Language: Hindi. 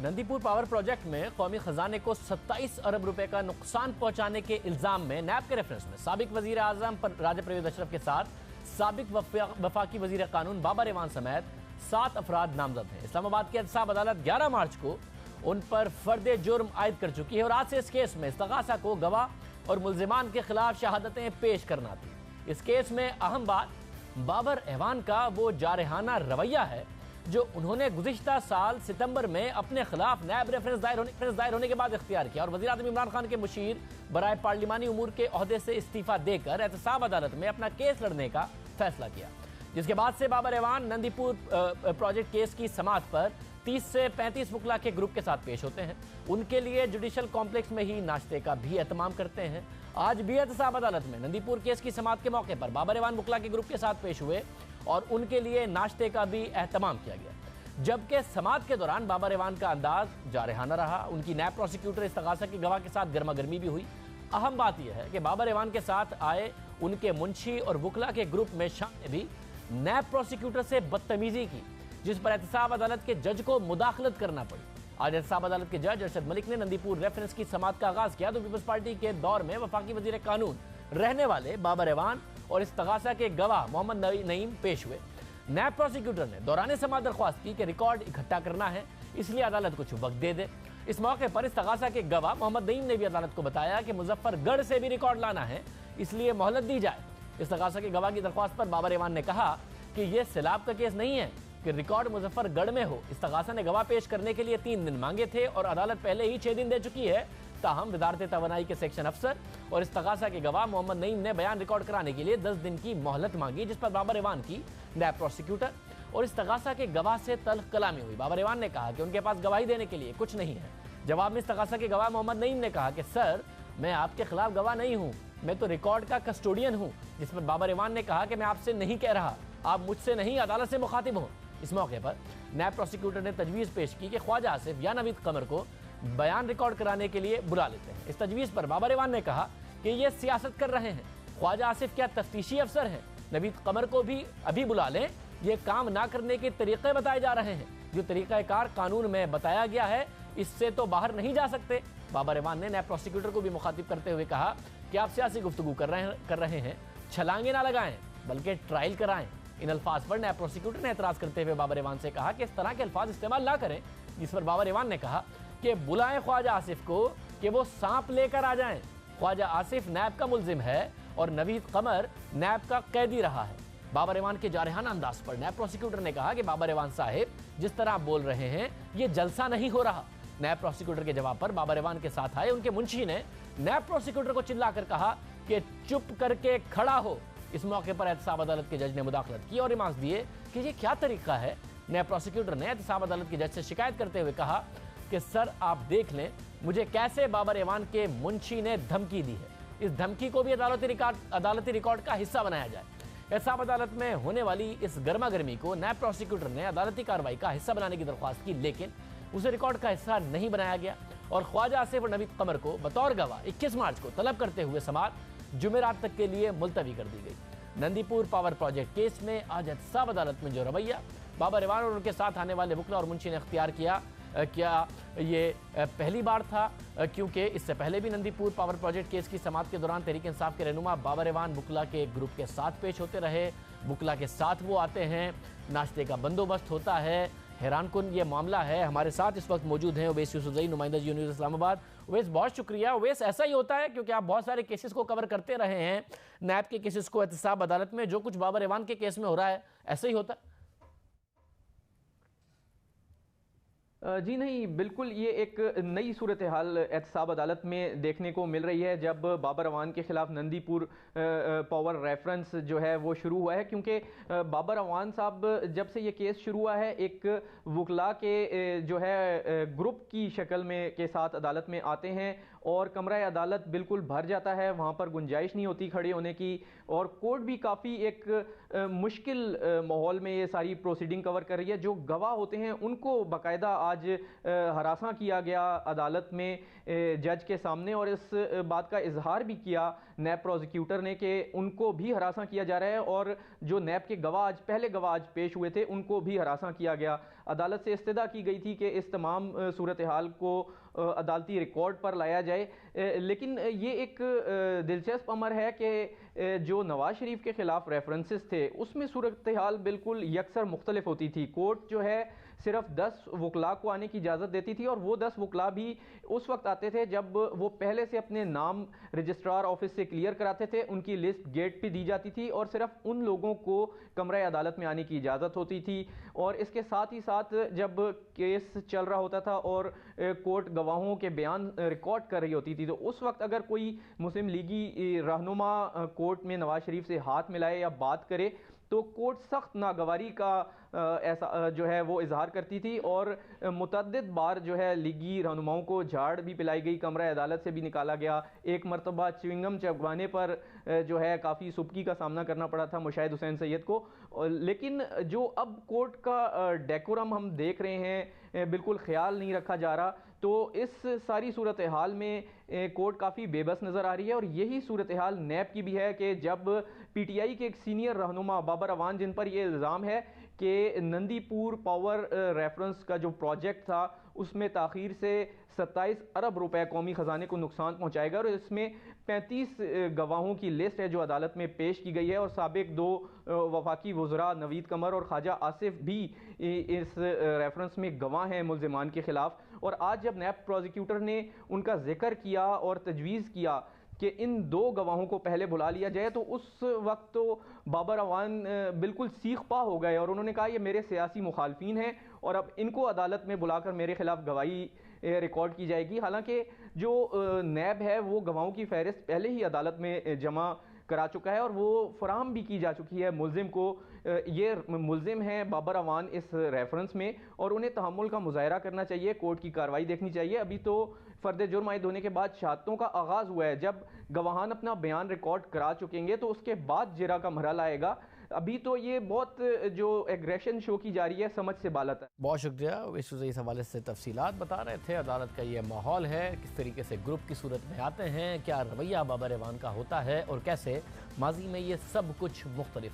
नंदीपुर पावर प्रोजेक्ट में कौमी खजाने को 27 अरब रुपए का नुकसान पहुंचाने के इल्जाम में नैब के रेफरेंस में साबिक वजीर आजम राजा परवेज अशरफ के साथ साबिक वफाकी वजीर कानून बाबर एवान समेत 7 अफराद नामजद हैं। इस्लामाबाद की एहतसाब अदालत 11 मार्च को उन पर फर्द जुर्म आयद कर चुकी है और आज से इस केस में इस्तगासा को गवाह और मुल्जिमान के खिलाफ शहादतें पेश करना थी। इस केस में अहम बात बाबर एवान का वो जारहाना रवैया है जो उन्होंने गुज़िश्ता साल सितंबर में अपने खिलाफ नैब रेफरेंस दायर होने के बाद इख्तियार किया और वज़ीर आज़म इमरान खान के मुशीर बराए पार्लिमानी उमूर के ओहदे से इस्तीफा देकर एहतसाब अदालत में अपना केस लड़ने का फैसला किया, जिसके बाद से बाबर एवान नंदीपुर प्रोजेक्ट केस की समाअत पर 30 से 35 वकला के ग्रुप के साथ पेश होते हैं। उनके लिए जुडिशल कॉम्प्लेक्स में ही नाश्ते का भी एहतमाम करते हैं। आज भी एहतसाब अदालत में नंदीपुर केस की समाअत के मौके पर बाबर एवान वकला के ग्रुप के साथ पेश हुए और उनके लिए नाश्ते का भी एहतमाम किया गया, जबकि समाअत के दौरान बाबर एवान का अंदाज जारहाना रहा। उनकी नैब प्रोसिक्यूटर इस्तगासा के गवाह के साथ गर्मा गर्मी भी हुई। अहम बात यह है कि बाबर एवान के साथ आए उनके मुंशी और वकला के ग्रुप में शामिल भी नैब प्रोसिक्यूटर से बदतमीजी की, जिस पर एहतसाब अदालत के जज को मुदाखलत करना पड़ी। आज एहतसाब अदालत के जज अरशद मलिक ने नंदीपुर रेफरेंस की समाअत का आगाज किया तो पीपल्स पार्टी के दौर में वफाकी वजीर कानून रहने वाले बाबर एवान और इस्तगासा के गवाह मोहम्मद नईम पेश हुए। नैब प्रोसिक्यूटर ने दौरान समाअत दरख्वास्त की कि रिकॉर्ड इकट्ठा करना है, इसलिए अदालत कुछ वक्त दे दे। इस मौके पर इस्तगासा के गवाह मोहम्मद नईम ने भी अदालत को बताया कि मुजफ्फरगढ़ से भी रिकॉर्ड लाना है, इसलिए मोहलत दी जाए। इस्तगासा के गवाह की दरख्वास्त पर बाबर एवान ने कहा कि यह सैलाब का केस नहीं है कि रिकॉर्ड मुजफ्फरगढ़ में हो। इस्तगासा ने गवाह पेश करने के लिए 3 दिन मांगे थे और अदालत पहले ही 6 दिन दे चुकी है। ताहम वजारत तवानाई के सेक्शन अफसर और इस्तगासा के गवाह मोहम्मद नईम ने बयान रिकॉर्ड कराने के लिए 10 दिन की मोहलत मांगी, जिस पर बाबर एवान की नैब प्रोसिक्यूटर और इस्तगासा के गवाह से तल्ख कलामी हुई। बाबर एवान ने कहा कि उनके पास गवाही देने के लिए कुछ नहीं है। जवाब में इस्तगासा के गवाह मोहम्मद नईम ने कहा कि सर, मैं आपके खिलाफ गवाह नहीं हूँ, मैं तो रिकॉर्ड का कस्टोडियन हूँ। जिस पर बाबर एवान ने कहा कि मैं आपसे नहीं कह रहा, आप मुझसे नहीं अदालत से मुखातिब हो। इस मौके पर नैब प्रोसिक्यूटर ने तजवीज़ पेश की कि ख्वाजा आसिफ या नवीद कमर को बयान रिकॉर्ड कराने के लिए बुला लेते हैं। इस तजवीज़ पर बाबर एवान ने कहा कि ये सियासत कर रहे हैं। ख्वाजा आसिफ क्या तफ्तीशी अफसर हैं? नवीद कमर को भी अभी बुला लें। ये काम ना करने के तरीक़े बताए जा रहे हैं। जो तरीक़ाकार कानून में बताया गया है, इससे तो बाहर नहीं जा सकते। बाबर एवान ने नैब प्रोसिक्यूटर को भी मुखातिब करते हुए कहा कि आप सियासी गुफ्तगू कर रहे हैं, छलांगे ना लगाएं बल्कि ट्रायल कराएं। इन अल्फाज पर नैब प्रोसिक्यूटर ने एतराज़ करते हुए बाबर एवान से कहा कि इस तरह के अल्फाज इस्तेमाल ना करें। जिस पर बाबर एवान ने कहा कि बुलाएं ख्वाजा आसिफ को कि वो सांप लेकर आ जाएं। ख्वाजा आसिफ नैब का मुल्जिम है और नवीद कमर नैब का कैदी रहा है। बाबर एवान के जारहाना अंदाज पर नैब प्रोसिक्यूटर ने कहा कि बाबर एवान साहिब, जिस तरह आप बोल रहे हैं ये जलसा नहीं हो रहा। नैब प्रोसिक्यूटर के जवाब पर बाबर एवान के साथ आए उनके मुंशी ने नैब प्रोसिक्यूटर को चिल्लाकर कहा कि चुप करके खड़ा हो। इस मौके पर एहतसाब अदालत के जज ने मुदाखलत की और रिमार्क्स दिए कि ये क्या तरीका है। नैब प्रोसिक्यूटर ने एहतसाब अदालत के जज से शिकायत करते हुए कहा कि सर, आप देख लें मुझे कैसे बाबर एवान के मुंशी ने धमकी दी है। इस धमकी को भी अदालती रिकॉर्ड का हिस्सा बनाया जाए। एहतसाब अदालत में होने वाली इस गर्मा गर्मी को नैब प्रोसिक्यूटर ने अदालती कार्रवाई का हिस्सा बनाने की दरख्वास्त की, लेकिन उसे रिकॉर्ड का हिस्सा नहीं बनाया गया और ख्वाजा आसिफ और नवीद कमर को बतौर गवाह 21 मार्च को तलब करते हुए समाअत जुमेरात तक के लिए मुलतवी कर दी गई। नंदीपुर पावर प्रोजेक्ट केस में आज एहतसाब अदालत में जो रवैया बाबर एवान और उनके साथ आने वाले वकला और मुंशी ने अख्तियार किया, क्या ये पहली बार था? क्योंकि इससे पहले भी नंदीपुर पावर प्रोजेक्ट केस की समाअत के दौरान तहरीक इंसाफ के रहनुमा बाबर एवान वकला के ग्रुप के साथ पेश होते रहे। वकला के साथ वो आते हैं, नाश्ते का बंदोबस्त होता है। हैरानकुन ये मामला है। हमारे साथ इस वक्त मौजूद हैं उवैस यूसुफजई, नुमाइंदा जी न्यूज़ इस्लामाबाद। उवैस, बहुत शुक्रिया। उवैस, ऐसा ही होता है क्योंकि आप बहुत सारे केसेस को कवर करते रहे हैं, नैब के केसेस को, एहतसाब अदालत में जो कुछ बाबर एवान के केस में हो रहा है ऐसा ही होता है? जी नहीं, बिल्कुल ये एक नई सूरत हाल एहतसाब अदालत में देखने को मिल रही है जब बाबर एवान के ख़िलाफ़ नंदीपुर पावर रेफरेंस जो है वो शुरू हुआ है। क्योंकि बाबर एवान साहब जब से ये केस शुरू हुआ है एक वकला के जो है ग्रुप की शक्ल में के साथ अदालत में आते हैं और कमरा अदालत बिल्कुल भर जाता है, वहाँ पर गुंजाइश नहीं होती खड़े होने की और कोर्ट भी काफ़ी एक मुश्किल माहौल में ये सारी प्रोसीडिंग कवर कर रही है। जो गवाह होते हैं उनको बाकायदा आज हरासा किया गया अदालत में जज के सामने, और इस बात का इजहार भी किया नैब प्रोसिक्यूटर ने कि उनको भी हरासा किया जा रहा है, और जो नैब के गवाह पहले गवाह पेश हुए थे उनको भी हरासा किया गया। अदालत से इस्तदा की गई थी कि इस तमाम सूरत हाल को अदालती रिकॉर्ड पर लाया जाए। लेकिन ये एक दिलचस्प अमर है कि जो नवाज शरीफ के खिलाफ रेफरेंसेस थे उसमें सूरत हाल बिल्कुल यकसर मुख्तलिफ होती थी। कोर्ट जो है सिर्फ 10 वकला को आने की इजाज़त देती थी, और वो 10 वकला भी उस वक्त आते थे जब वो पहले से अपने नाम रजिस्ट्रार ऑफिस से क्लियर कराते थे। उनकी लिस्ट गेट पे दी जाती थी और सिर्फ उन लोगों को कमरा अदालत में आने की इजाज़त होती थी। और इसके साथ ही साथ जब केस चल रहा होता था और कोर्ट गवाहों के बयान रिकॉर्ड कर रही होती थी, तो उस वक्त अगर कोई मुस्लिम लीगी रहनुमा कोर्ट में नवाज शरीफ से हाथ मिलाए या बात करे तो कोर्ट सख्त नागवारी का ऐसा जो है वो इजहार करती थी, और मुतअद्दिद बार जो है लीगी रहनुमाओं को झाड़ भी पिलाई गई, कमरा अदालत से भी निकाला गया। एक मरतबा च्युइंगम चबवाने पर जो है काफ़ी सुबकी का सामना करना पड़ा था मुशाहिद हुसैन सैयद को। लेकिन जो अब कोर्ट का डेकोरम हम देख रहे हैं बिल्कुल ख्याल नहीं रखा जा रहा। तो इस सारी सूरत हाल में कोर्ट काफ़ी बेबस नज़र आ रही है, और यही सूरत हाल नैब की भी है कि जब पीटीआई के एक सीनियर रहनुमा बाबर अवान, जिन पर यह इल्ज़ाम है कि नंदीपुर पावर रेफरेंस का जो प्रोजेक्ट था उसमें ताख़ीर से 27 अरब रुपए कौमी ख़जाने को नुकसान पहुंचाएगा, और इसमें 35 गवाहों की लिस्ट है जो अदालत में पेश की गई है, और साबिक 2 वफाकी वज़रा नवीद कमर और ख्वाजा आसिफ भी इस रेफरेंस में गवाह हैं मुल्ज़िमान के ख़िलाफ़। और आज जब नैब प्रोसिक्यूटर ने उनका जिक्र किया और तजवीज़ किया कि इन 2 गवाहों को पहले बुला लिया जाए, तो उस वक्त तो बाबर अवान बिल्कुल सीख पा हो गए, और उन्होंने कहा ये मेरे सियासी मुखालफीन हैं और अब इनको अदालत में बुलाकर मेरे खिलाफ गवाही रिकॉर्ड की जाएगी। हालांकि जो नैब है वो गवाहों की फहरिस्त पहले ही अदालत में जमा करा चुका है और वो फराहम भी की जा चुकी है मुल्जिम को। ये मुल्जिम हैं बाबर अवान इस रेफरेंस में, और उन्हें तहम्मुल का मुजाहरा करना चाहिए, कोर्ट की कार्रवाई देखनी चाहिए। अभी तो फ़र्द जुर्म आयद होने के बाद शहादतों का आगाज़ हुआ है, जब गवाहान अपना बयान रिकॉर्ड करा चुकेंगे तो उसके बाद जिरा का मरहला आएगा। अभी तो ये बहुत जो एग्रेशन शो की जा रही है समझ से बालत है। बहुत शुक्रिया। इस हवाले से तफसीलात बता रहे थे। अदालत का ये माहौल है, किस तरीके से ग्रुप की सूरत में आते हैं, क्या रवैया बाबर अवान का होता है और कैसे माजी में ये सब कुछ मुख्तलिफ